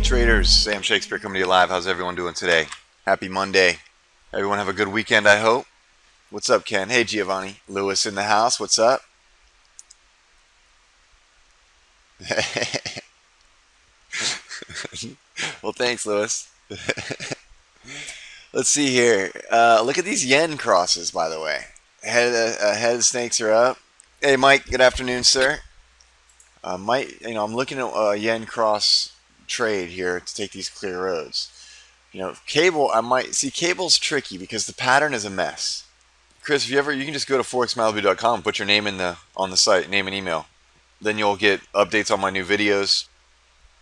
traders, Sam Shakespeare coming to you live. How's everyone doing today? Happy Monday. Everyone have a good weekend, I hope. What's up, Ken? Hey, Giovanni. Lewis in the house. What's up? Well, thanks, Lewis. Let's see here. Look at these yen crosses, by the way. Head snakes are up. Hey, Mike. Good afternoon, sir. Mike, I'm looking at a yen cross trade here to take these clear roads. Cable, I might see cable's tricky because the pattern is a mess. Chris, if you can just go to forexmalibu.com, put your name on the site, name and email. Then you'll get updates on my new videos.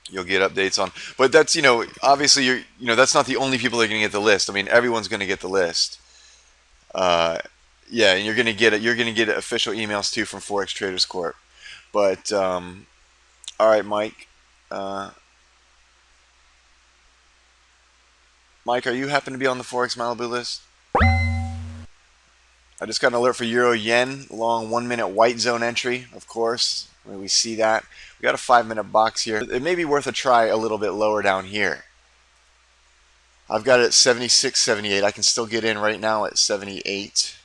You'll get updates on, but that's, obviously that's not the only people that are going to get the list. I mean, everyone's going to get the list. Yeah, and you're going to get official emails too from Forex Traders Corp. But all right, Mike. Mike, are you happen to be on the Forex Malibu list? I just got an alert for Euro Yen, long 1 minute white zone entry, of course. When we see that, we got a 5-minute box here. It may be worth a try a little bit lower down here. I've got it at 76, 78. I can still get in right now at 78.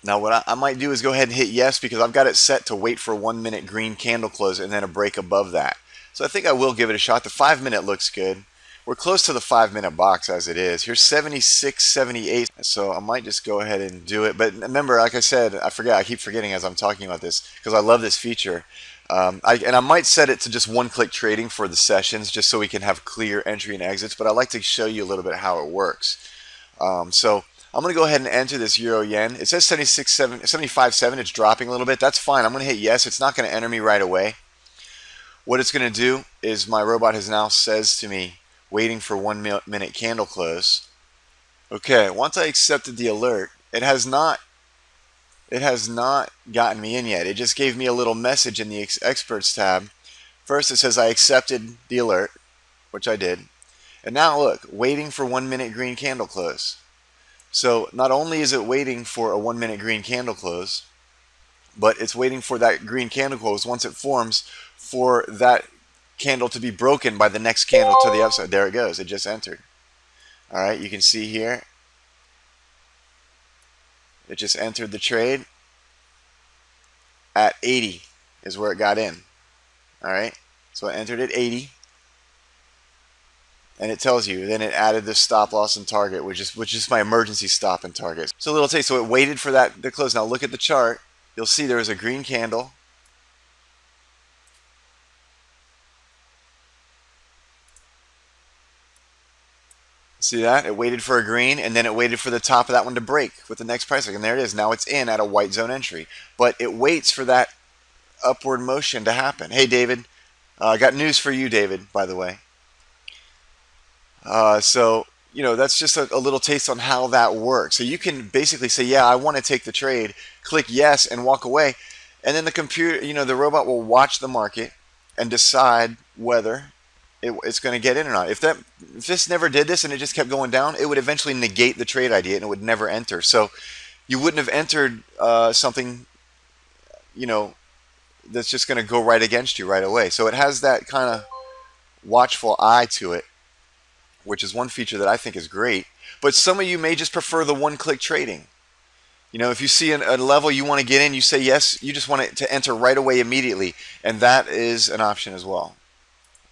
Now what I might do is go ahead and hit yes, because I've got it set to wait for a 1 minute green candle close and then a break above that. So I think I will give it a shot. The 5-minute looks good. We're close to the 5-minute box as it is. Here's 76, 78. So I might just go ahead and do it. But remember, like I said, I keep forgetting as I'm talking about this because I love this feature. I might set it to just one-click trading for the sessions just so we can have clear entry and exits. But I'd like to show you a little bit how it works. So I'm going to go ahead and enter this Euro Yen. It says 75.7. It's dropping a little bit. That's fine. I'm going to hit yes. It's not going to enter me right away. What it's going to do is my robot has now says to me, waiting for 1 minute candle close. Okay, once I accepted the alert, it has not gotten me in yet. It just gave me a little message in the experts tab. First it says I accepted the alert, which I did. And now look, waiting for 1 minute green candle close. So not only is it waiting for a 1 minute green candle close, but it's waiting for that green candle close once it forms for that candle to be broken by the next candle to the upside. There it goes. It just entered. All right, you can see here. It just entered the trade at 80 is where it got in. All right, so it entered at 80. And it tells you, then it added the stop loss and target, which is my emergency stop and target. So a little taste. So it waited for that to close. Now look at the chart. You'll see there is a green candle. See that? It waited for a green, and then it waited for the top of that one to break with the next price. And there it is. Now it's in at a white zone entry. But it waits for that upward motion to happen. Hey, David. I got news for you, David, by the way. So, that's just a little taste on how that works. So you can basically say, yeah, I want to take the trade, click yes, and walk away. And then the computer, the robot will watch the market and decide whether it's going to get in or not. If this never did this and it just kept going down, it would eventually negate the trade idea and it would never enter. So you wouldn't have entered something, that's just going to go right against you right away. So it has that kind of watchful eye to it, which is one feature that I think is great. But some of you may just prefer the one-click trading. If you see a level you want to get in, you say yes, you just want it to enter right away immediately. And that is an option as well.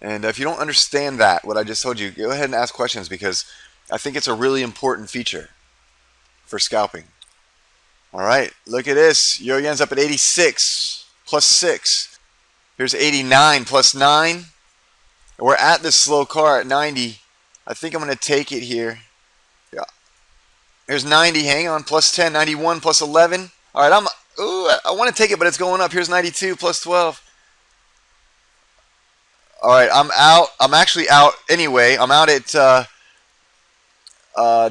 And if you don't understand what I just told you, go ahead and ask questions because I think it's a really important feature for scalping. All right, look at this. Euro Yen's up at 86 plus 6. Here's 89 plus 9. We're at this slow car at 90. I think I'm going to take it here. Yeah. Here's 90. Hang on. Plus 10. 91 plus 11. All right, I want to take it, but it's going up. Here's 92 plus 12. All right, I'm out. I'm actually out anyway. I'm out at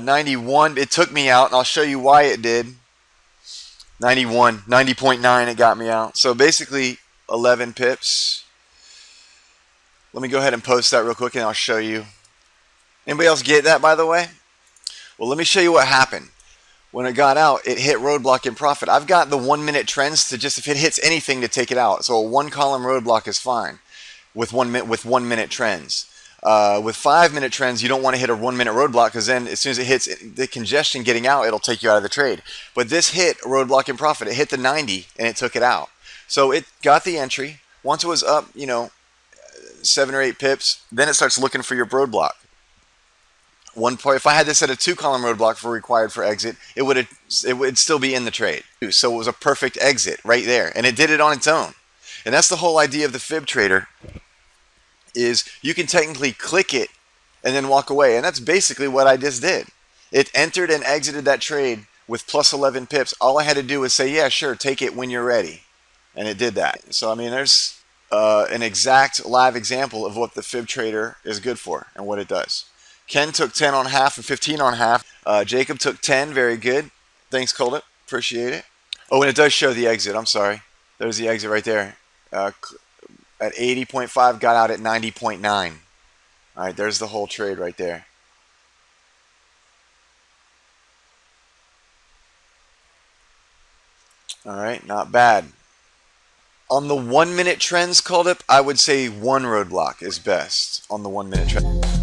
91. It took me out, and I'll show you why it did. 91, 90.9, it got me out. So basically 11 pips. Let me go ahead and post that real quick, and I'll show you. Anybody else get that, by the way? Well, let me show you what happened. When it got out, it hit roadblock in profit. I've got the 1 minute trends to just, if it hits anything, to take it out. So a 1 column roadblock is fine. with 1 minute trends. With 5 minute trends, you don't want to hit a 1 minute roadblock, because then as soon as it hits the congestion getting out, it'll take you out of the trade. But this hit a roadblock in profit. It hit the 90 and it took it out. So it got the entry. Once it was up, 7 or 8 pips, then it starts looking for your roadblock. If I had this at a 2-column roadblock required for exit, it would still be in the trade. So it was a perfect exit right there, and it did it on its own. And that's the whole idea of the FibTrader, is you can technically click it and then walk away, and that's basically what I just did. It entered and exited that trade with plus 11 pips. All I had to do was say, yeah, sure, take it when you're ready, and it did that. So I mean, there's an exact live example of what the FibTrader is good for and what it does. Ken took 10 on half and 15 on half. Jacob took 10. Very good. Thanks, Coldit. Appreciate it. Oh, and it does show the exit. I'm sorry. There's the exit right there. At 80.5, got out at 90.9. All right, there's the whole trade right there. All right, not bad. On the 1 minute trends, Coldit, I would say one roadblock is best on the 1 minute trend.